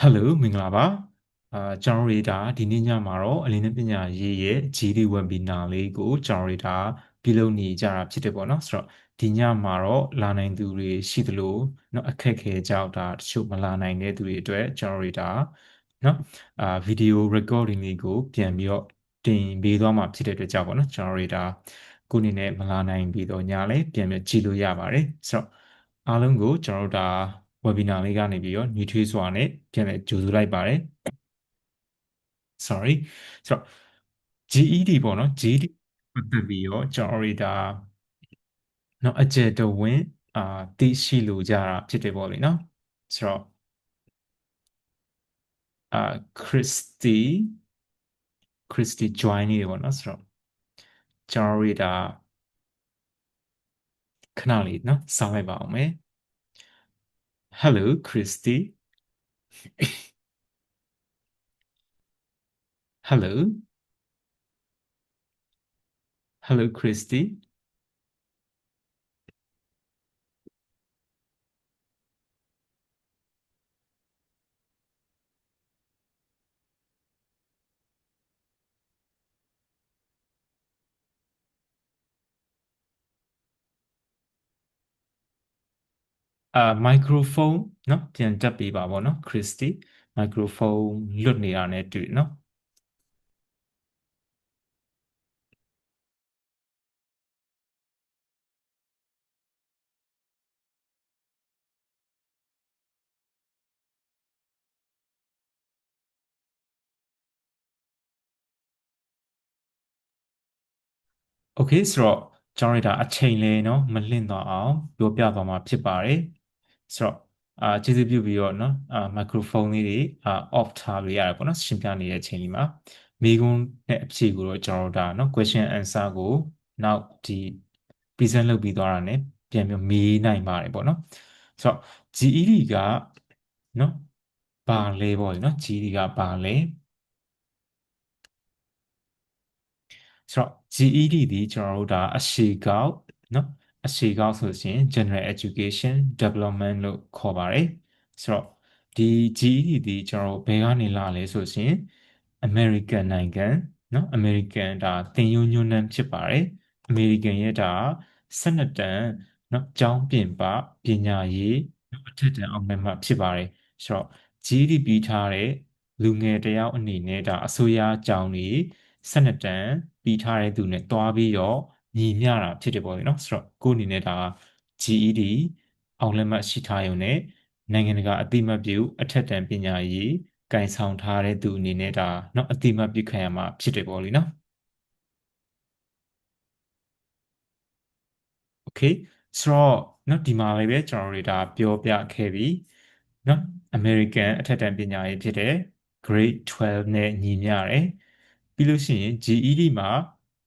Hello မင်္ဂလာပါကျွန်တော်တို့ဒါဒီနေ့ညမှာတော့အလင်းနဲ့ပညာရေးရဲ့ GD webinar လေးကိုကျွန်တော်တို့ဒါပြုလုပ်နေကြတာဖြစ်တယ်ပေါ့နော်ဆိုတော့ဒီညမှာတော့လာနိုင်သူတွေရှိသလိုเนาะအခက်အခဲကြောင့်ဒါတချို့မလာနိုင်တဲ့သူတွေအတွက်ကျွန်တော်တို့ဒါเนาะဗီဒီယို recording လေးကိုပြန်ပြီးတော့တင်ပေးသွားမှာဖြစ်တဲ့အတွက်ကြောင့်ပေါ့နော်ကျွန်တော်တို့ဒါကိုယ့်အနေနဲ့မလာနိုင်ပြီးတော့ညလည်းပြန်ပြီးကြည့်လို့ရပါတယ်ဆိုတော့အားလုံးကိုကျွန်တော်တို့ဒါ webinar လေးကနေပြီးတော့ညီထွေးစွာနဲ့ပြန်လည်ကြိုဆိုလိုက်ပါတယ် sorry ဆိုတော့ GED ပေါ့နော် GED ပတ်သက်ပြီးတော့ကျွန်တော်တို့ဒါเนาะအကျယ်တဝင်းသိရှိလိုကြတာဖြစ်တယ်ပေါ့လေနော်ဆိုတော့ခရစ်စတီ join နေတယ်ပေါ့နော်ဆိုတော့ကျွန်တော်တို့ဒါခဏလေးเนาะစောင့်လိုက်ပါအောင်မယ် Hello Christy Hello Hello Christy microphone เนาะပြန်တက်ပေးပါပေါ့နော် Christy microphone လွတ်နေတာနဲ့တွေ့เนาะ โอเคဆိုတော့ကျွန်တော်တို့ဒါအချိန်လေးเนาะမလင့်တော့အောင်ပြောပြသွားမှာဖြစ်ပါတယ်ဆိုတော့ကျေးဇူးပြုပြီးတော့เนาะမိုက်ခရိုဖုန်းလေးတွေoff ထားလို့ရတယ်ပေါ့နော်ရှင်းပြနေတဲ့အချိန်လေးမှာမိကုန်းနဲ့အဖြေကိုတော့ကျွန်တော်တို့ဒါเนาะ question answer ကိုနောက်ဒီ present လုပ်ပြီးသွားတာ ਨੇ ပြန်ပြီးမေးနိုင်ပါတယ်ပေါ့နော်ဆိုတော့ GED ကเนาะဘာလဲပေါ့လေเนาะ GED ကဘာလဲဆိုတော့ GED ဒီကျွန်တော်တို့ဒါအရှေကောက်เนาะအရှေကောက်ဆိုရှင် General Education Development လို့ခေါ်ပါတယ်ဆိုတော့ဒီ GED ဒီကျွန်တော်တို့ဘယ်ကနေလာလဲဆိုရှင် American နိုင်ငံเนาะ American ဒါသင်ရိုးညွှန်းတမ်းဖြစ်ပါတယ် American ရဲ့ဒါ12တန်းเนาะကျောင်းပြင်ပပညာရေးအထက်တန်းအောင်မှဖြစ်ပါတယ်ဆိုတော့ GED ပြီးထားတဲ့လူငယ်တယောက်အနေနဲ့ဒါအစိုးရအကြောင်းတွေ12တန်းပြီးထားတဲ့သူနဲ့တွားပြီးတော့ညီမျှတာဖြစ်တယ်ပေါ့လေနော်ဆိုတော့ကိုယ့်အနေနဲ့ဒါ GED အောင်လက်မှတ်ရှိထားရုံနဲ့နိုင်ငံတကာအသိအမှတ်ပြုအထက်တန်းပညာရေးကင်ဆောင်ထားတဲ့သူအနေနဲ့ဒါเนาะအသိအမှတ်ပြုခံရမှာဖြစ်တယ်ပေါ့လေနော် โอเคဆိုတော့เนาะဒီမှာလေးပဲကျွန်တော်တို့ဒါပြောပြခဲ့ပြီเนาะ American အထက်တန်းပညာရေးဖြစ်တဲ့ Grade 12နဲ့ညီမျှတယ်ပြီးလို့ရှိရင် GED မှာ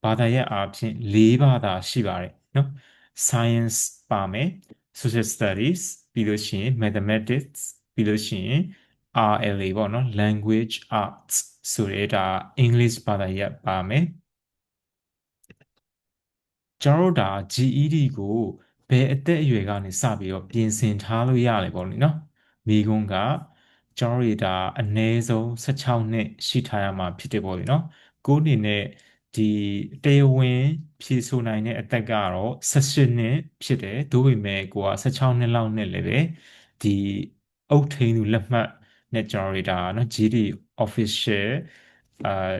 ဘာသာရပ်အားဖြင့်၄ဘာသာရှိပါတယ်เนาะ Science ပါမယ် Social Studies ပြီးလို့ရှိရင် Mathematics ပြီးလို့ရှိရင် RLA ပေါ့เนาะ Language Arts ဆိုတဲ့ဒါ English ဘာသာရပ်ပါမယ်ကျွန်တော်တို့ဒါ GED ကိုဘယ်အသက်အရွယ်ကနေစပြီးတော့ပြင်ဆင်ထားလို့ရလဲပေါ့လေနော်မိကုန်းကကျွန်တော်တို့ဒါအနည်းဆုံး16နှစ်ရှိထားရမှာဖြစ်တယ်ပေါ့လေနော်ကိုယ်အနေနဲ့ဒီတရားဝင်ဖြည့်ဆို့နိုင်တဲ့အသက်ကတော့18နှစ်ဖြစ်တယ်သို့ပေမဲ့ကိုက16နှစ်လောက်နဲ့လည်းပဲဒီအုတ်ထိန်သူလက်မှတ်နဲ့ကျွန်တော်တို့ဒါနော် GD official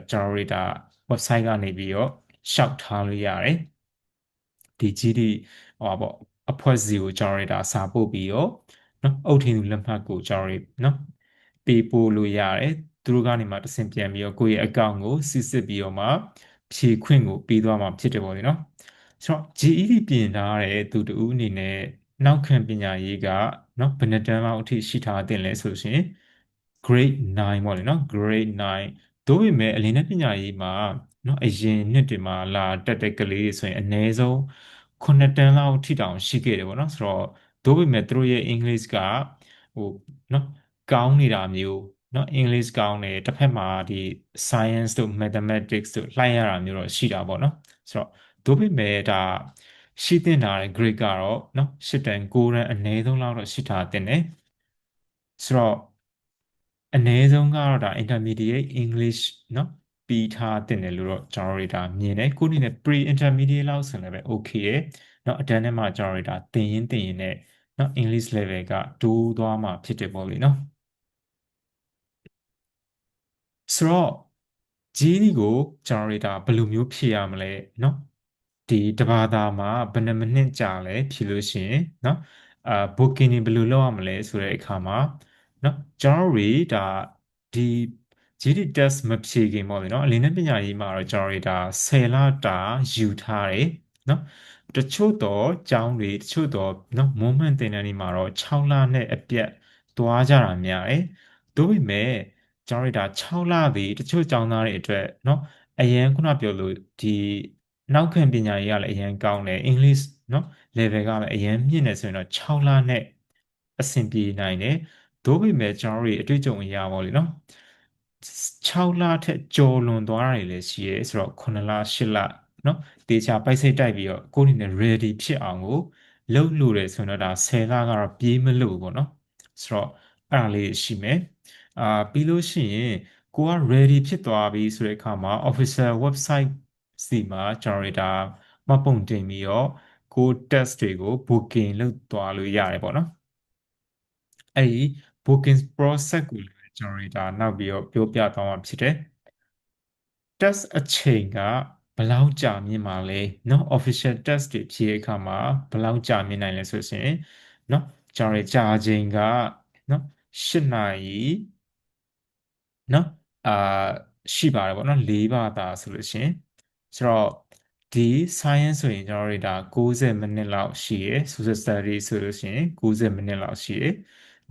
ကျွန်တော်တို့ဒါ website ကနေပြီးတော့ရှောက်ထားလို့ရတယ်ဒီ GD ဟောပေါ့အဖွဲ့အစည်းကိုကျွန်တော်တို့ဒါစာပို့ပြီးတော့နော်အုတ်ထင်းသူလက်မှတ်ကိုကျွန်တော်တို့နော်ပေးပို့လို့ရတယ်သူတို့ကနေမှတဆင့်ပြန်ပြီးတော့ကိုယ့်ရဲ့အကောင့်ကိုစစ်စစ်ပြီးတော့မှဖြည့်ခွင့်ကိုပေးသွားမှာဖြစ်တယ်ပေါ့လေနော်ဆိုတော့ GED ပြင်ထားတဲ့သူတူအနေနဲ့နောက်ခံပညာရေးကနော်ဘယ်နှစ်တန်းလောက်အထိရှိထားတင်လဲဆိုရှင် grade 9ပေါ့လေနော် grade 9သို့ပေမဲ့အလင်းနဲ့ပညာရေးမှာเนาะအရင်နှစ်တွေမှာလာတက်တဲ့ကလေးတွေဆိုရင်အနည်းဆုံး9တန်းလောက်ထိတောင်ရှိခဲ့တယ်ပေါ့နော်ဆိုတော့သို့ပေမဲ့သူတို့ရဲ့ English ကဟိုเนาะကောင်းနေတာမျိုးเนาะ English ကောင်းတယ်တစ်ဖက်မှာဒီ Science တို့ Mathematics တို့လှိုင်းရတာမျိုးတော့ရှိတာပေါ့နော်ဆိုတော့သို့ပေမဲ့ဒါရှိတင်တာတဲ့ grade ကတော့เนาะ8တန်း9တန်းအနည်းဆုံးလောက်တော့ရှိထားတင်တယ်ဆိုတော့ အနည်းဆုံးကတော့ဒါ intermediate English เนาะပြီးထားတင်တယ်လို့တော့ကျွန်တော်တို့ဒါမြင်တယ်ကိုယ့်အနေနဲ့ pre intermediate လောက်ဆိုလည်းပဲ okay ရယ်เนาะအတန်းထဲမှာကျွန်တော်တို့ဒါသင်ရင်နဲ့เนาะ English level ကတိုးသွားမှာဖြစ်တယ်ပေါ့လေเนาะဆိုတော့ဂျီဒီကိုကျွန်တော်တို့ဒါဘယ်လိုမျိုးဖြည့်ရမလဲเนาะဒီတဘာသာမှာဘယ်နှမိနစ်ကြာလဲဖြည့်လို့ရှိရင်เนาะbooking တွေဘယ်လိုလုပ်ရမလဲဆိုတဲ့အခါမှာเนาะကျွန်တော်တို့ဒါဒီ GD test မဖြေခင်ပေါ့လေနော်အလင်းနဲ့ပညာရေးမှာတော့ကျွန်တော်တို့ဒါ10လတာယူထားတယ်နော်တချို့တော့ကျောင်းတွေတချို့တော့နော် moment သင်တန်းတွေမှာတော့6လနဲ့အပြတ်သွားကြတာများတယ်ဒါပေမဲ့ကျွန်တော်တို့ဒါ6လတွေတချို့ကျောင်းသားတွေအတွက်နော်အရင်ခုနပြောလို့ဒီနောက်ခံပညာရေးကလည်းအရင်ကောင်းတယ် English နော် level ကလည်းအရင်မြင့်နေဆိုရင်တော့6လနဲ့အဆင်ပြေနိုင်တယ်သို့ပေမဲ့ကျွန်တော်တို့အတွေ့အကြုံအရပါလေနော်6လထက်ကျော်လွန်သွားတာတွေလည်းရှိရဲဆိုတော့9လ10လနော်တေချာပိုက်စိတ်တိုက်ပြီးတော့ကိုယ့်အနေနဲ့ ready ဖြစ်အောင်ကိုလုပ်လို့တယ်ဆိုတော့ဒါ10လကတော့ပြေးမလို့ပေါ့နော်ဆိုတော့အဲ့ဒါလေးရှိမယ်ပြီးလို့ရှိရင်ကိုက ready ဖြစ်သွားပြီဆိုတဲ့အခါမှာ official website စီမှာကျွန်တော်တို့ဒါမှတ်ပုံတင်ပြီးတော့ကို test တွေကို booking လုပ်သွားလို့ရတယ်ပေါ့နော်အဲ့ဒီ booking process ကိုလည်းကျွန်တော်တို့ဒါနောက်ပြီးတော့ပြောပြသွားမှာဖြစ်တယ် test အချိန်ကဘယ်လောက်ကြာမြင့်မှာလဲเนาะ official test တွေဖြေတဲ့အခါမှာဘယ်လောက်ကြာမြင့်နိုင်လဲဆိုရင်เนาะကျွန်တော်တို့ကြာချိန်ကเนาะ8နာရီနော်အာရှိပါတယ်ပေါ့နော်၄ဘာသာဆိုလို့ရှိရင်ဆိုတော့ဒီ science ဆိုရင်ကျွန်တော်တို့ဒါ60မိနစ်လောက်ရှိရယ် social study ဆိုလို့ရှိရင်60မိနစ်လောက်ရှိရယ်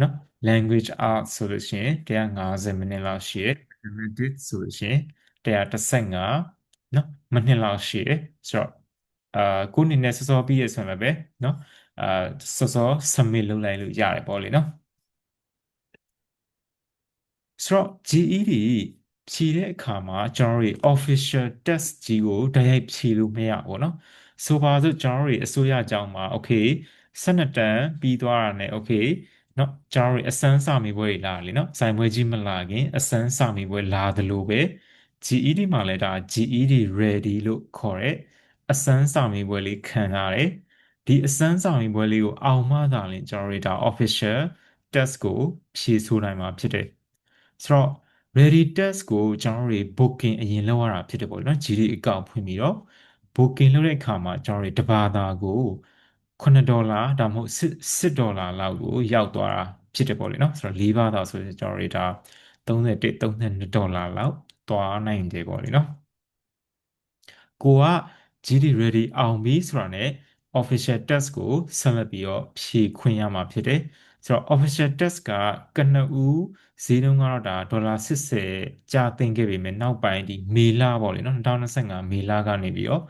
နော် language art ဆိုလို့ရှိရင်150မိနစ်လောက်ရှိရယ် mathematics ဆိုလို့ရှိရင်115နော်မိနစ်လောက်ရှိရယ်ဆိုတော့ကိုယ်အနေနဲ့စောစောပြီးရဆိုရင်လည်းပဲနော်အာစောစော submit လုပ်လိုက်လို့ရတယ်ပေါ့လေနော်ဆိုတော့ GED ဖြေတဲ့အခါမှာကျွန်တော်တို့ official test ကြီးကိုတိုက်ရိုက်ဖြေလို့မရဘူးเนาะဆိုပါစို့ကျွန်တော်တို့အစိုးရအကြောင်းမှာ okay 12တန်းပြီးသွားတာနဲ့ okay เนาะကျွန်တော်တို့အစမ်းစာမေးပွဲတွေလာလေเนาะဇိုင်ပွဲကြီးမလာခင်အစမ်းစာမေးပွဲလာသလိုပဲ GED မှာလည်းဒါ GED ready လို့ခေါ်တဲ့အစမ်းစာမေးပွဲလေးခံရတယ်ဒီအစမ်းစာမေးပွဲလေးကိုအောင်မှသာလျှင်ကျွန်တော်တို့ဒါ official test ကိုဖြေဆိုနိုင်မှာဖြစ်တယ်ဆိုတော့ ready test ကိုကျွန်တော်တို့ booking အရင်လုပ်ရတာဖြစ်တယ်ပေါ့နော် GD အကောင့်ဖွင့်ပြီးတော့ booking လုပ်တဲ့အခါမှာကျွန်တော်တို့တစ်ဘာသာကို$9ဒါမှမဟုတ်$10လောက်ကိုရောက်သွားတာဖြစ်တယ်ပေါ့လေနော်ဆိုတော့၄ဘာသာဆိုရင်ကျွန်တော်တို့ဒါ31 $32လောက်သွားနိုင်တယ်ပေါ့လေနော်ကိုက GD ready အောင်ပြီဆိုတာနဲ့ official test ကိုဆက်လက်ပြီးတော့ဖြေခွင့်ရမှာဖြစ်တယ်ဆိုတော့ official test ကကနဦးဈေးနှုန်းကတော့ဒါ$80ကြာတင်ခဲ့ပြီမယ်နောက်ပိုင်းဒီမေလပေါ့လေနော်2025မေလကနေပြီးတော့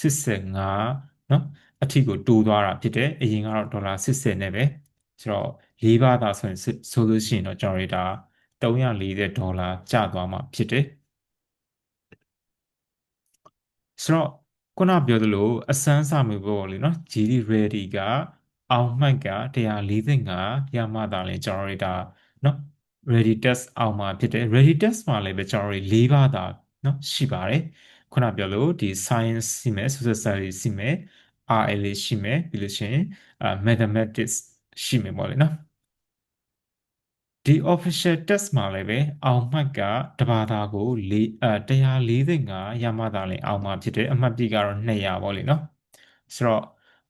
85เนาะအထိကိုတိုးသွားတာဖြစ်တယ်အရင်ကတော့$80နဲ့ပဲဆိုတော့၄ဘာသာဆိုရင်ဆိုလို့ရှိရင်တော့ကျွန်တော်တို့ဒါ$340ကျသွားမှာဖြစ်တယ်ဆိုတော့ခုနပြောသလိုအစမ်းစာမေးပွဲပေါ့လေနော် GD ready ကအောင်မှတ်က145ရမှသာလဲကျွန်တော်တို့ဒါနော် ready test အောင်မှာဖြစ်တယ် ready test မှာလည်းပဲကျွန်တော်တို့၄ဘာသာနော်ရှိပါတယ်ခုနပြောလို့ဒီ science ရှိမယ် social studies ရှိမယ် RL ရှိမယ်ပြီးလို့ရှိရင်mathematics ရှိမယ်ပေါ့လေနော်ဒီ official test မှာလည်းပဲအောင်မှတ်ကတဘာသာကို145ရမှသာလဲအောင်မှာဖြစ်တယ်အမှတ်ပြကတော့200ပေါ့လေနော်ဆိုတော့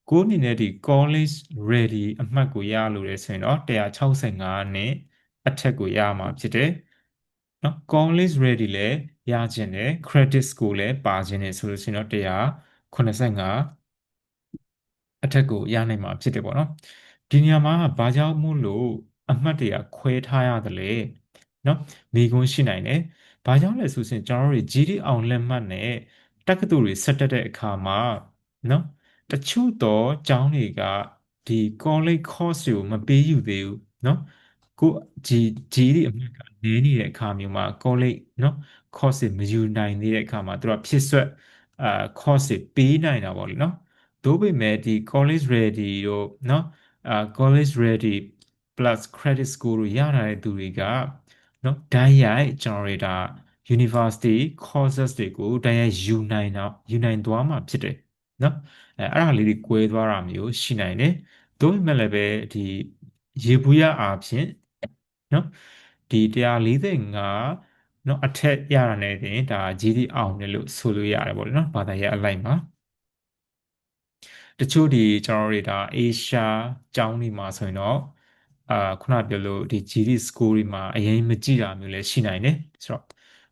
ကိုယ့်အနေနဲ့ဒီ college ready အမှတ်ကိုရလို့ရဆိုရင်တော့165နဲ့အထက်ကိုရမှာဖြစ်တယ်နော် college ready လည်းရခြင်းတယ် credit score လည်းပါခြင်းတယ်ဆိုလို့ရှိရင်တော့185အထက်ကိုရနိုင်မှာဖြစ်တယ်ပေါ့နော်ဒီနေရာမှာဘာကြောင့်မို့လို့အမှတ်တွေကခွဲထားရတယ်လဲနော်မိကွန်းရှိနိုင်တယ်ဘာကြောင့်လဲဆိုရင်ကျွန်တော်တို့ GD အောင်လက်မှတ်နဲ့တက္ကသိုလ်တွေဆက်တက်တဲ့အခါမှာနော်တချို့တော့ကျောင်းတွေကဒီ college course တွေကိုမပေးယူသေးဘူးနော်ကို GD အမှတ်ကနည်းနေတဲ့အခါမျိုးမှာ college နော် course တွေမယူနိုင်သေးတဲ့အခါမှာသူကဖြည့်ဆွက်course တွေပေးနိုင်တာပေါ့လေနော်သို့ပေမဲ့ဒီ college ready တို့เนาะcollege ready plus credit score တို့ရထားတဲ့သူတွေက နော်ဓာတ်ရိုက်ကျွန်တော်တို့ဒါ university courses တွေကိုဓာတ်ရိုက်ယူနိုင်သွားမှာဖြစ်တယ်နော်အဲ့ဒါလေးတွေကွဲသွားတာမျိုးရှိနိုင်တယ်သို့ပေမဲ့လည်းပဲဒီယေဘုယျအားဖြင့်နော်ဒီ145နော်အထက်ရတာနဲ့တင်ဒါ GD အောင်တယ်လို့ဆိုလို့ရတယ်ပေါ့နော်ဘာသာရပ်အလိုက်မှာတချို့ဒီကျွန်တော်တို့ဒါအေရှာကျောင်းတွေမှာဆိုရင်တော့ခုနပြောလို့ဒီ GD school တွေမှာအရင်မကြည့်တာမျိုးလည်းရှိနိုင်တယ်ဆိုတော့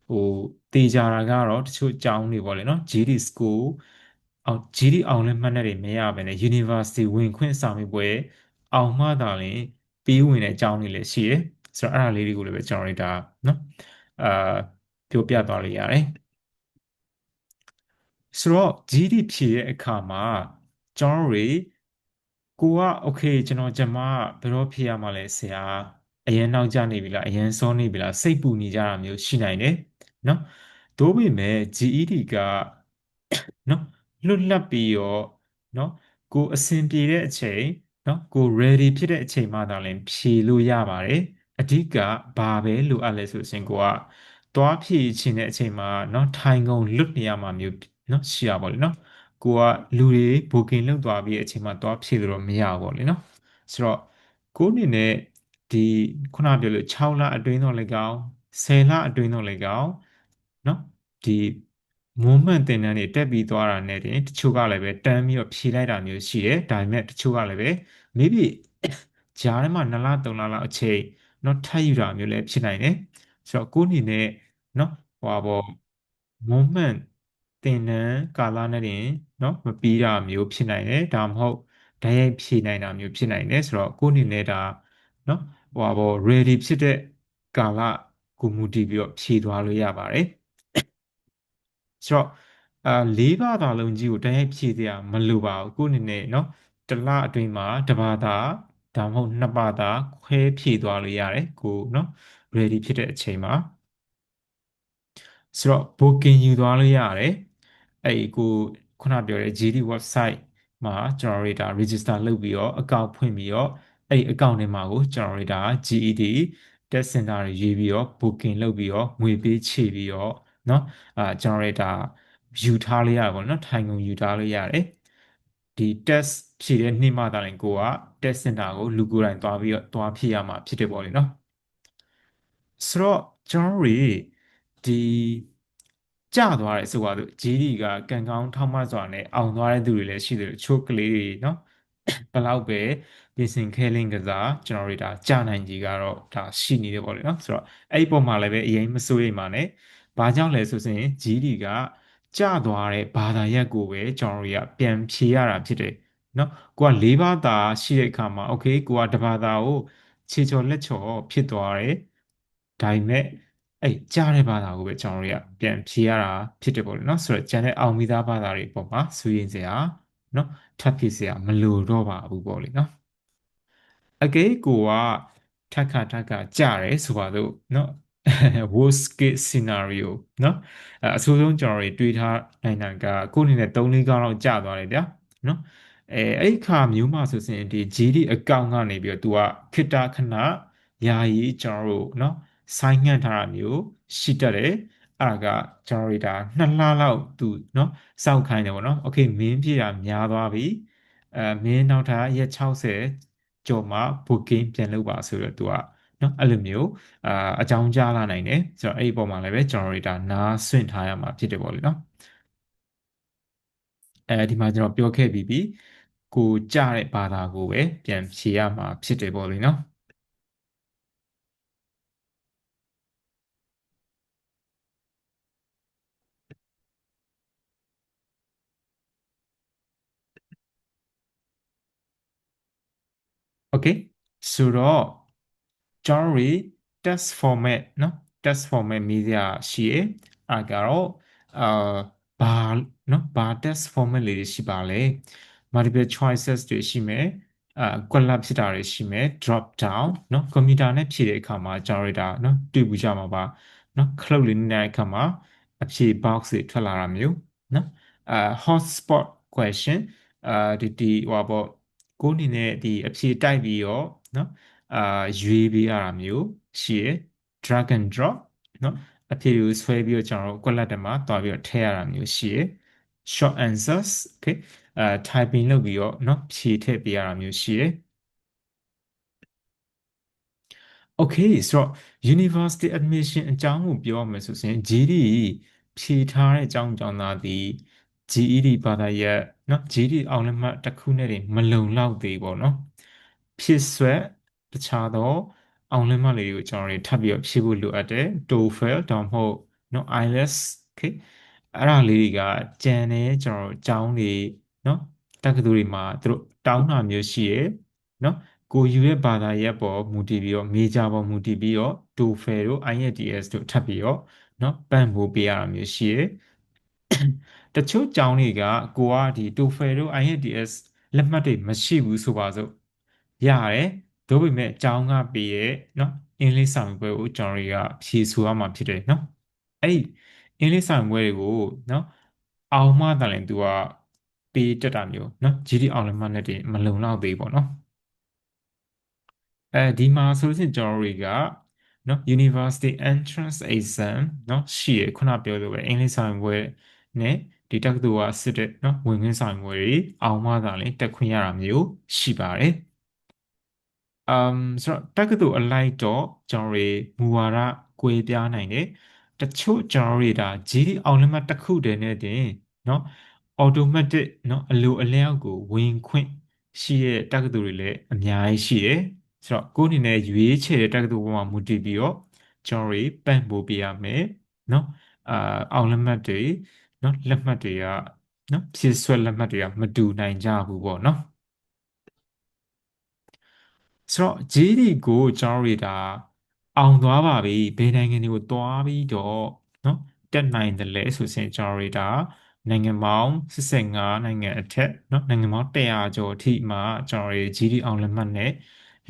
ဟိုတေချာတာကတော့တချို့ကျောင်းတွေပေါ့လေနော် GD school အောင် GD အောင်လည်းမှတ်တဲ့တွေမရဘဲနဲ့ University ဝင်ခွင့်စာမေးပွဲအောင်မှသာလျှင်ပြီးဝင်တဲ့ကျောင်းတွေလည်းရှိတယ်ဆိုတော့အဲ့ဒါလေးတွေကိုလည်းပဲကျွန်တော်တို့ဒါနော်အာပြောပြသွားလို့ရတယ်ဆိုတော့ GD ဖြည့်တဲ့အခါမှာကျွန်တော်တို့ကိုကโอเคကျွန်တော်ဂျမဘယ်တော့ဖြည့်ရမှာလဲဆရာအရင်နောက်ကျနေပြီလားအရင်စောနေပြီလားစိတ်ပူနေကြတာမျိုးရှိနိုင်တယ်နော်သို့ပေမဲ့ GED ကနော်လွတ်လပ်ပြီးတော့နော်ကိုအဆင်ပြေတဲ့အချိန်နော်ကို ready ဖြစ်တဲ့အချိန်မှသာလျှင်ဖြည့်လို့ရပါတယ်အဓိကဘာပဲလိုအပ်လဲဆိုရင်ကိုကသွားဖြည့်ခြင်းတဲ့အချိန်မှာနော်ထိုင်ကုန်လွတ်နေရမှာမျိုးနော်ရှိရပါလိမ့်နော်ကိုကလူတွေ booking လုပ်သွားပြီးအချိန်မှာသွားဖြည့်လို့တော့မရဘူးပေါ့လေနော်ဆိုတော့ကိုအနေနဲ့ဒီခုနပြောလို့6လအတွင်းတော့လည်းကောင်း10လအတွင်းတော့လည်းကောင်းနော်ဒီ movement သင်တန်းတွေတက်ပြီးသွားတာနဲ့တင်တချို့ကလည်းပဲတန်းပြီးတော့ဖြည့်လိုက်တာမျိုးရှိတယ်ဒါပေမဲ့တချို့ကလည်းပဲ maybe ဂျားထဲမှာ2လ3လလောက်အချိန်နော်ထပ်ယူတာမျိုးလည်းဖြစ်နိုင်တယ်ဆိုတော့ကိုယ့်အနေနဲ့နော်ဟိုပါပေါ့ moment သင်တန်းကာလနဲ့တင်နော်မပြီးတာမျိုးဖြစ်နိုင်တယ်ဒါမှမဟုတ်ဓာတ်ရိုက်ဖြည့်နိုင်တာမျိုးဖြစ်နိုင်တယ်ဆိုတော့ကိုယ့်အနေနဲ့ဒါနော်ဟိုပါပေါ့ ready ဖြစ်တဲ့ကာလကိုမူတည်ပြီးတော့ဖြည့်သွားလို့ရပါတယ်ဆိုတော့လေးဘာသာလုံးကြီးကိုတိုက်ရိုက်ဖြည့်စရာမလိုပါဘူးကိုယ့်အနေနဲ့နော်တစ်လအတွင်းမှာတစ်ဘာသာဒါမှမဟုတ်နှစ်ဘာသာခွဲဖြည့်သွားလို့ရတယ်ကိုနော် ready ဖြစ်တဲ့အချိန်မှာဆိုတော့ booking ယူသွားလို့ရတယ်အဲ့ဒီကိုခုနပြောတဲ့ GD website မှာကျွန်တော်တို့ဒါ register လုပ်ပြီးတော့ account ဖွင့်ပြီးတော့အဲ့ဒီ account ထဲမှာကိုကျွန်တော်တို့ဒါ GED test center တွေရေးပြီးတော့ booking လုပ်ပြီးတော့ငွေပေးချေပြီးတော့เนาะကျွန်တော်တို့ဒါယူထားလို့ရပါဘောเนาะထိုင်ကုန်ယူထားလို့ရတယ်ဒီ test ဖြည့်တဲ့နေ့မှသာရင်ကိုက test center ကိုလူကိုယ်တိုင်သွားပြီးတော့သွားဖြည့်ရမှာဖြစ်တယ်ပေါ့လေเนาะဆိုတော့ကျွန်တော်တို့ဒီကျသွားတယ်ဆိုပါတော့ GD ကကံကောင်းထောက်မစွာနဲ့အောင်သွားတဲ့သူတွေလည်းရှိတယ်ချို့ကလေးတွေเนาะဘလောက်ပဲပြင်ဆင်ခဲလင်းကစားကျွန်တော်တို့ဒါကြာနိုင်ကြီးကတော့ဒါရှိနေတယ်ပေါ့လေเนาะဆိုတော့အဲ့ဒီပုံမှာလည်းပဲအရင်မစိုးရိမ်ပါနဲ့ဘာကြောင့်လဲဆိုရင် GD ကကျသွားတဲ့ဘာသာရပ်ကိုပဲကျွန်တော်တို့ကပြန်ဖြေရတာဖြစ်တယ်เนาะကိုက၄ဘာသာရှိတဲ့အခါမှာโอเคကိုကတစ်ဘာသာကိုခြေချော်လက်ချော်ဖြစ်သွားတယ်ဒါပေမဲ့အဲ့ကြားတဲ့ဘာသာကိုပဲကျွန်တော်တို့ကပြန်ဖြေရတာဖြစ်တယ်ပေါ့လေเนาะဆိုတော့ကျန်တဲ့အောင်မိသားဘာသာတွေပုံမှာစိုးရိမ်စရာเนาะထပ်ဖြည့်စရာမလိုတော့ပါဘူးပေါ့လေเนาะအကဲကိုကထပ်ခါကြားတယ်ဆိုပါတော့เนาะ worst case scenario เนาะအဆိုးဆုံးကျွန်တော်တွေတွေးထားနိုင်တာကကိုယ့်အနေနဲ့3-4ကောင်းလောက်ကြာသွားတယ်ဗျာเนาะအဲ့ခါမျိုးမှဆိုရင်ဒီ GD account ကနေပြီးတော့ तू ကခိတခဏယာယီကျွန်တော်တို့เนาะဆိုင်းငံ့ထားတာမျိုးရှိတတ်တယ်အဲ့ဒါကကျွန်တော်တို့ဒါ2လလောက်သူเนาะစောင့်ခိုင်းတယ်ပေါ့เนาะโอเคမင်းပြေတာများသွားပြီမင်းနောက်ထပ်ရက်60ကျော်မှ booking ပြန်လုပ်ပါဆိုတော့ तू ကเนาะအဲ့လိုမျိုးအာအကြောင်းကြားလာနိုင်တယ်ဆိုတော့အဲ့ဒီပုံမှာလည်းပဲကျွန်တော်တို့ဒါနားဆွင့်ထားရမှာဖြစ်တယ်ပေါ့လေเนาะဒီမှာကျွန်တော်ပြောခဲ့ပြီးပြီကိုကြားတဲ့ဘာသာကိုပဲပြန်ဖြေရမှာဖြစ်တယ်ပေါ့လေเนาะ okay ဆိုတော့ကျွန်တော်တို့ test format เนาะ test format မေးစရာရှိရယ်အဲ့ကတော့အာဘာเนาะဘာ test format လေးတွေရှိပါလဲ multiple choices တွေရှိမယ်ကွက်လပ်ဖြစ်တာတွေရှိမယ် drop down เนาะကွန်ပျူတာနဲ့ဖြည့်တဲ့အခါမှာကျွန်တော်တို့ဒါเนาะတွေ့ဘူးကြမှာပါเนาะခလုတ်လေးနဲ့အခါမှာအဖြေ box တွေထွက်လာတာမျိုးเนาะhotspot question ဒီဟိုပါပေါ့ကိုယ်အနေနဲ့ဒီအဖြေတိုက်ပြီးတော့เนาะရွေးပေးရတာမျိုးရှိရယ် drag and drop เนาะအဖြေကိုဆွဲပြီးတော့ကျွန်တော်တို့ကွက်လက်ထဲမှာတွားပြီးတော့ထည့်ရတာမျိုးရှိရယ် short answers okay typing လုပ်ပြီးတော့เนาะဖြေထည့်ပေးရတာမျိုးရှိရယ် okay ဆိုတော့ university admission အကြောင်းကိုပြောရမယ်ဆိုရင် GD ဖြေထားတဲ့အကြောင်းကြောင့်သာဒီ GED ဘာသာရပ်เนาะ GED အောင်လက်မှတ်တစ်ခုနဲ့တည်းမလုံလောက်သေးပေါ့เนาะဖြစ်ဆွဲတခြားသောအောင်လက်မှတ်လေးတွေကိုကျွန်တော်တို့ထပ်ပြီးတော့ဖြည့်ဖို့လိုအပ်တယ် TOEFL ဒါမှမဟုတ်เนาะ IELTS okay အဲ့ဒါလေးတွေကကြံနေကျွန်တော်တို့အကြောင်းတွေเนาะတက္ကသိုလ်တွေမှာသူတို့တောင်းတာမျိုးရှိရယ်เนาะကိုယူရဲ့ဘာသာရပ်ပေါ်မူတည်ပြီးတော့ major ပေါ်မူတည်ပြီးတော့ TOEFL တို့ IELTS တို့ထပ်ပြီးတော့เนาะပံ့ပိုးပေးရတာမျိုးရှိရယ်တချို့ကျောင်းတွေကကိုကဒီ TOEFL တို့ IELTS လက်မှတ်တွေမရှိဘူးဆိုပါစို့ရတယ်ဒါပေမဲ့ကျောင်းကပေးရဲ့เนาะအင်္ဂလိပ်စာမေးပွဲကိုကျွန်တော်တွေကဖြေဆိုရမှာဖြစ်တယ်เนาะအဲ့ဒီအင်္ဂလိပ်စာမေးပွဲတွေကိုเนาะအောင်မှသာလည်း तू ကပေးတက်တာမျိုးเนาะ GD အောင်လက်မှတ်နဲ့တည်းမလုံလောက်သေးပေါ့เนาะဒီမှာဆိုလို့ရှိရင်ကျွန်တော်တို့တွေကเนาะ University Entrance Exam เนาะရှိရခုနပြောလိုပဲအင်္ဂလိပ်စာမေးပွဲနဲ့ဒီတက္ကသိုလ်ကစစ်တဲ့เนาะဝင်ခွင့်စာမေးပွဲတွေအောင်မှသာလည်းတက်ခွင့်ရတာမျိုးရှိပါတယ်ဆိုတော့တက္ကသိုလ်အလိုက်တော့ကျွန်တော်တွေမူဝါဒကွဲပြားနိုင်တယ်တချို့ကျွန်တော်တွေဒါ GD အောင်လက်မှတ်တစ်ခုတည်းနဲ့တင်เนาะ automatic เนาะအလိုအလျောက်ကိုဝင်ခွင့်ရှိတဲ့တက္ကသိုလ်တွေလည်းအများကြီးရှိတယ်ဆိုတော့ကိုယ့်အနေနဲ့ရွေးချယ်တဲ့တက္ကသိုလ်ပေါ်မှာမူတည်ပြီးတော့ကျွန်တော်တွေပံ့ပိုးပေးရမယ်เนาะအာအောင်လက်မှတ်တွေเนาะလက်မှတ်တွေကเนาะဖြည့်ဆွက်လက်မှတ်တွေကမတူနိုင်ကြဘူးပေါ့เนาะဆိုတော့ JD ကိုကျွန်တော်တို့ဒါအောင်သွားပါပြီဘယ်နိုင်ငံတွေကိုသွားပြီးတော့เนาะတက်နိုင်တယ်လဲဆိုရင်ကျွန်တော်တို့ဒါနိုင်ငံပေါင်း85နိုင်ငံအထက်เนาะနိုင်ငံပေါင်း100ကျော်အထိမှာကျွန်တော်တို့ GD အောင်လက်မှတ်နဲ့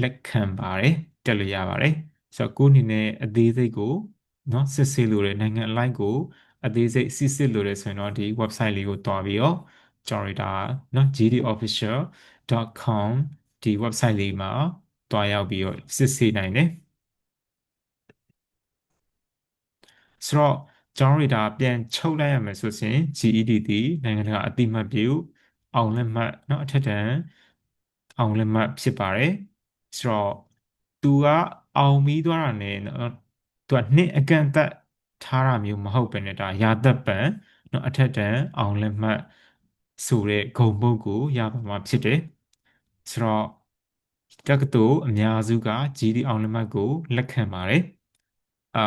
လက်ခံပါတယ်တက်လို့ရပါတယ်ဆိုတော့ကိုယ့်အနေနဲ့အသေးစိတ်ကိုเนาะစစ်ဆေးလို့ရနိုင်ငံအလိုက်ကိုအသေးစိတ်စစ်ဆေးလို့ရဆိုရင်တော့ဒီ website လေးကိုတွားပြီးတော့ကျွန်တော်တို့ဒါเนาะ gdofficial.com ဒီ website လေးမှာတွားရောက်ပြီးတော့စစ်ဆေးနိုင်တယ်ဆိုတော့ကျွန်တော်တို့ဒါပြန်ချုပ်လိုက်ရမယ်ဆိုရင် GED ဒီနိုင်ငံတကာအသိမှတ်ပြုအောင်လက်မှတ်เนาะအထက်တန်းအောင်လက်မှတ်ဖြစ်ပါတယ်ဆိုတော့ तू ကအောင်ပြီးသွားတာ ਨੇ เนาะ तू ကနှစ်အကန့်အသတ်ထားတာမျိုးမဟုတ်ပဲねဒါရာသက်ပံเนาะအထက်တန်းအောင်လက်မှတ်ဆိုတဲ့ဂုဏ်ပုဒ်ကိုရပါမှာဖြစ်တယ်ဆိုတော့တက္ကသိုလ်အများစုက GD အောင်လက်မှတ်ကိုလက်ခံပါတယ်အာ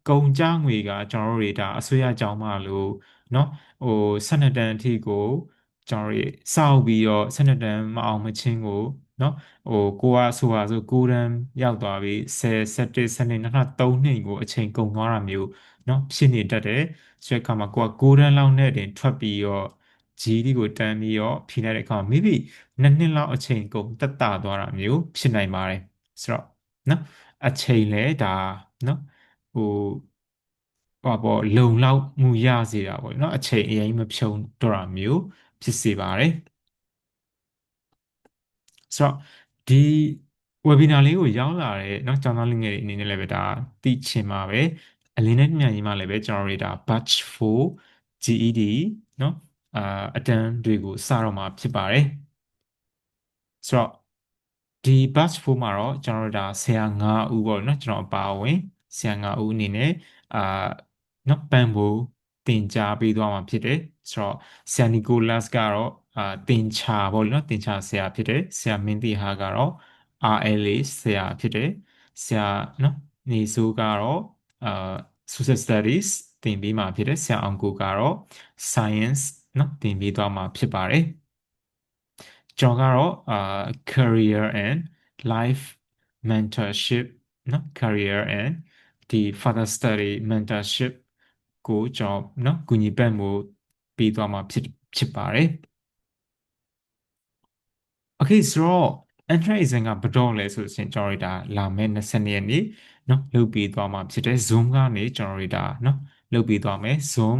ကုန်ကြငွေကကျွန်တော်တို့တွေဒါအစိုးရကျောင်းမလို့เนาะဟို12တန်းအထိကိုကျွန်တော်တို့စောက်ပြီးတော့12တန်းမအောင်မချင်းကိုเนาะကိုကဆိုပါဆို9တန်းရောက်သွားပြီ10 11 12 2003နှစ်ကိုအချိန်ကုန်သွားတာမျိုးเนาะဖြစ်နေတတ်တယ်ဆိုတဲ့အခါမှာကိုက9တန်းလောက်နဲ့တင်ထွက်ပြီးတော့ GD ကိုတန်းပြီးတော့ဖြေလိုက်တဲ့အခါမှာ maybe 2နှစ်လောက်အချိန်ကုန်တက်တာသွားတာမျိုးဖြစ်နိုင်ပါတယ်ဆိုတော့เนาะအချိန်လဲဒါเนาะဟိုဟောပေါ့လုံလောက်မှုရစေတာပေါ့เนาะအချိန်အရင်မဖြုံတော့တာမျိုးဖြစ်စေပါတယ်ဆိုတော့ဒီ webinar လေးကိုရောက်လာတဲ့เนาะကျောင်းသားလူငယ်တွေအနေနဲ့လည်းပဲဒါသိချင်ပါပဲအလင်းနဲ့မြန်ကြီးမှလည်းပဲကျွန်တော်တို့ဒါ batch 4 GED เนาะအတန်းတွေကိုစတော့မှာဖြစ်ပါတယ်ဆိုတော့ဒီ batch 4မှာတော့ကျွန်တော်တို့ဒါဆရာ9ဦးပေါ့เนาะကျွန်တော်အပါအဝင်ဆရာ9ဦးအနေနဲ့အာเนาะပန်ဖို့တင်ကြားပေးသွားမှာဖြစ်တယ်ဆိုတော့ဆရာနီကိုလတ်ကတော့တင်ချာပေါ့เนาะတင်ချာဆရာဖြစ်တယ်ဆရာမင်းတီဟာကတော့ RLA ဆရာဖြစ်တယ်ဆရာเนาะနေစိုးကတော့အာ social studies သင်ပေးမှာဖြစ်တယ်ဆရာအောင်ကိုကတော့ science เนาะသင်ပေးသွားမှာဖြစ်ပါတယ်ကျွန်တော်ကတော့career and life mentorship เนาะ career and ဒီ further study mentorship ကိုကျွန်တော်เนาะကူညီပံ့ပိုးပေးသွားမှာဖြစ်ပါတယ် Okay ဆိုတော့ entrance exam ကဘယ်တော့လဲဆိုရင်ကျွန်တော်တို့ဒါလာမယ့်22ရက်နေ့เนาะလုပ်ပြီးသွားမှာဖြစ်တယ် Zoom ကနေကျွန်တော်တို့ဒါเนาะလုပ်ပြီးသွားမယ် Zoom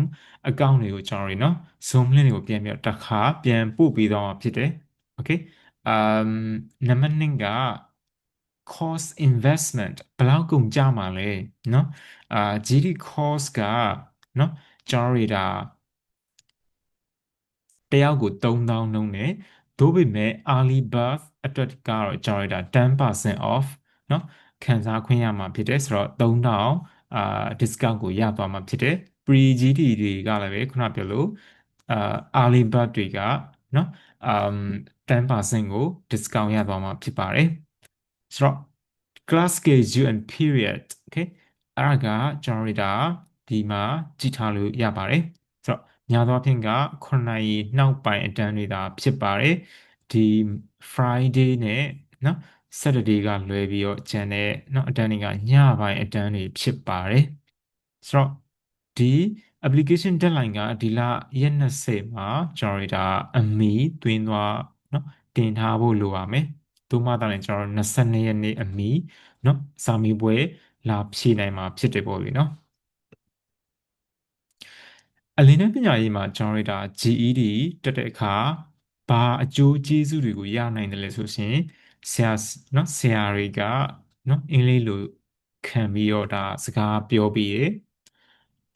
account တွေကိုကျွန်တော်တို့เนาะ Zoom link တွေကိုပြန်ပြီးတော့တစ်ခါပြန်ပို့ပြီးသွားမှာဖြစ်တယ် Okay နံပါတ်2က cost investment ဘယ်လောက်ကုန်ကြမှာလဲเนาะGD cost ကเนาะကျွန်တော်တို့ဒါတယောက်ကို3000နှုန်းနဲ့သို့ပေမဲ့ early birth အတွက်ကတော့ကျွန်တော်တို့ဒါ10% off เนาะခံစားခွင့်ရမှာဖြစ်တယ်ဆိုတော့3000discount ကိုရသွားမှာဖြစ်တယ် pre GD တွေကလည်းပဲခုနပြောလို့early birth တွေကเนาะ10% ကို discount ရသွားမှာဖြစ်ပါတယ်ဆိုတော့ class schedule and period okay အဲ့ဒါကကျွန်တော်တို့ဒါဒီမှာကြည့်ထားလို့ရပါတယ်ဆိုတော့ညာသောအဖြစ်က9နာရီနောက်ပိုင်းအတန်းတွေဒါဖြစ်ပါတယ်ဒီ Friday နဲ့เนาะ Saturday ကလွဲပြီးတော့ကျန်တဲ့เนาะအတန်းတွေကညပိုင်းအတန်းတွေဖြစ်ပါတယ်ဆိုတော့ဒီ application deadline ကဒီလရက်20မှာကျွန်တော်တို့ဒါအမီသွင်းသွားเนาะတင်ထားဖို့လိုပါမယ်သို့မှသာလည်းကျွန်တော်တို့22ရက်နေ့အမီเนาะစာမေးပွဲလာဖြေနိုင်မှာဖြစ်တယ်ပေါ့လေเนาะအလင်းနဲ့ပညာရေးမှာကျွန်တော်တို့ဒါ GED တက်တဲ့အခါဘာအကျိုးကျေးဇူးတွေကိုရနိုင်တယ်လဲဆိုရှင်ဆရာเนาะဆရာတွေကเนาะအင်္ဂလိပ်လိုခံပြီးတော့ဒါစကားပြောပြီးရ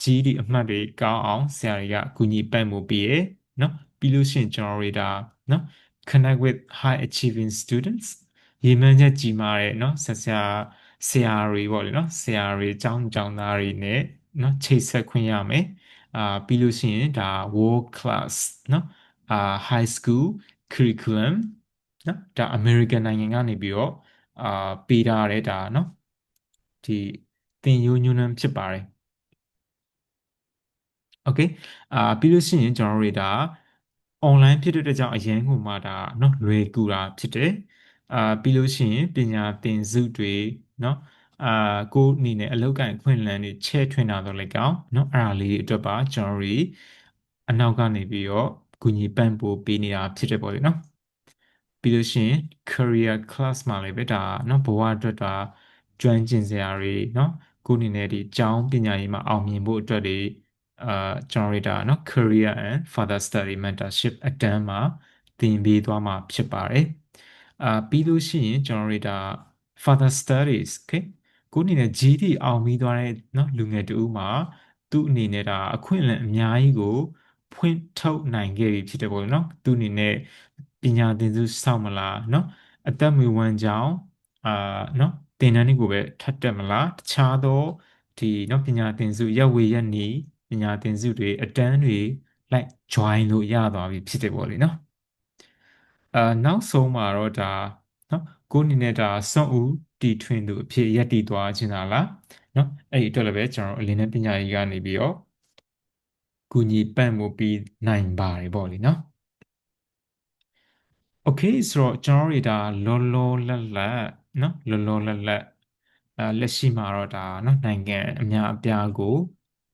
GED အမှတ်တွေကောင်းအောင်ဆရာတွေကကူညီပံ့ပိုးပေးရเนาะပြီးလို့ရှိရင်ကျွန်တော်တို့ဒါเนาะ connect with high achieving students ရည်မှန်းချက်ကြီးမားတဲ့เนาะဆရာတွေပေါ့လေเนาะဆရာတွေကျောင်းသားတွေနဲ့เนาะချိတ်ဆက်ခွင့်ရမယ်ပြီးလို့ရှိရင်ဒါ world class เนาะhigh school curriculum เนาะဒါ American နိုင်ငံကနေပြီးတော့ပေးထားတဲ့ဒါเนาะဒီသင်ရိုးညွှန်းတမ်းဖြစ်ပါတယ် okay ပြီးလို့ရှိရင်ကျွန်တော်တို့ဒါ online ဖြစ်တဲ့ကြောင့်အရင်ကမှဒါเนาะလွယ်ကူတာဖြစ်တယ်ပြီးလို့ရှိရင်ပညာသင်စုတွေเนาะကိုအနေနဲ့အလောက်ကန်အခွင့်အလမ်းတွေချဲ့ထွင်တာတော့လည်းကောင်းเนาะအဲ့ဒါလေးတွေအတွက်ပါကျွန်တော်တို့အနောက်ကနေပြီးတော့ကူညီပံ့ပိုးပေးနေတာဖြစ်တယ်ပေါ့လေเนาะပြီးလို့ရှိရင် career class မှာလည်းပဲဒါเนาะဘဝအတွက်ဒါကျွမ်းကျင်စရာတွေเนาะကိုအနေနဲ့ဒီကျောင်းပညာရေးမှာအောင်မြင်ဖို့အတွက်တွေကျွန်တော်တို့ဒါเนาะ career and further study mentorship အတန်းမှာသင်ပေးသွားမှာဖြစ်ပါတယ်ပြီးလို့ရှိရင်ကျွန်တော်တို့ဒါ further studies okay ကိုအနေနဲ့ GD အောင်ပြီးသွားတဲ့เนาะလူငယ်တူမှာသူ့အနေနဲ့ဒါအခွင့်အလမ်းအများကြီးကိုဖွင့်ထုတ်နိုင်ခဲ့ပြီဖြစ်တယ်ပေါ့နော်သူ့အနေနဲ့ပညာသင်စုစောင့်မလားเนาะအသက်မွေးဝမ်းကြောင်းเนาะသင်တန်းတွေကိုပဲထပ်တက်မလားတခြားသောဒီเนาะပညာသင်စုရက်ဝေရက်နီပညာသင်စုတွေအတန်းတွေလိုက် join လို့ရသွားပြီဖြစ်တယ်ပေါ့လေเนาะနောက်ဆုံးမှာတော့ဒါเนาะကိုအနေနဲ့ဒါစွန့်ဦးတီထွင်သူအဖြစ်ရက်တည်သွားခြင်းလားเนาะအဲ့ဒီအတွက်လည်းပဲကျွန်တော်တို့အလင်းနဲ့ပညာရေးကနေပြီးတော့ကူညီပံ့ပိုးပြီးနိုင်ပါတယ်ပေါ့လေเนาะ okay ဆိုတော့ကျွန်တော်တို့ဒါလောလောလတ်လတ်เนาะလောလောလတ်လတ်လက်ရှိမှာတော့ဒါเนาะနိုင်ငံအများအပြားကို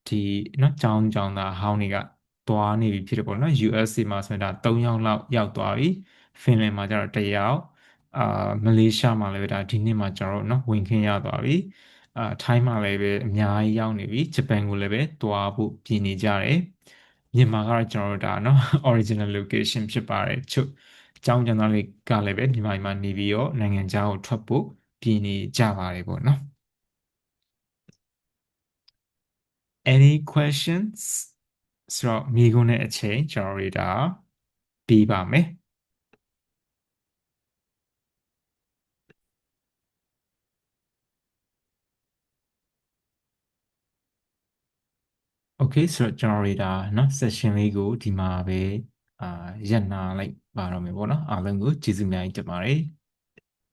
ဒီเนาะကျောင်းသားဟောင်းတွေကသွားနေပြီဖြစ်တယ်ပေါ့နော် USA မှာဆိုရင်ဒါ3ယောက်လောက်ရောက်သွားပြီဖင်လန်မှာကျတော့1ယောက်မလေးရှားမှာလည်းဒါဒီနှစ်မှာကျွန်တော်တို့เนาะဝင်ခင်းရသွားပြီထိုင်းမှာလည်းပဲအများကြီးရောက်နေပြီဂျပန်ကိုလည်းပဲသွားဖို့ပြင်နေကြတယ်မြန်မာကတော့ကျွန်တော်တို့ဒါเนาะ original location ဖြစ်ပါတယ်ချုပ်ကျောင်းသားတွေကလည်းပဲဒီမှာနေပြီးတော့နိုင်ငံခြားကိုထွက်ဖို့ပြင်နေကြပါတယ်ပေါ့နော် any questions ဆိုတော့မိကုန်းတဲ့အချိန်ကျွန်တော်တို့ဒါပြီးပါမယ် okay ဆိုတော့ကျွန်တော်တို့ဒါเนาะ session လေးကိုဒီမှာပဲရပ်နာလိုက်ပါတော့မယ်ပေါ့နော်အားလုံးကိုကျေးဇူးအများကြီးတင်ပါတယ်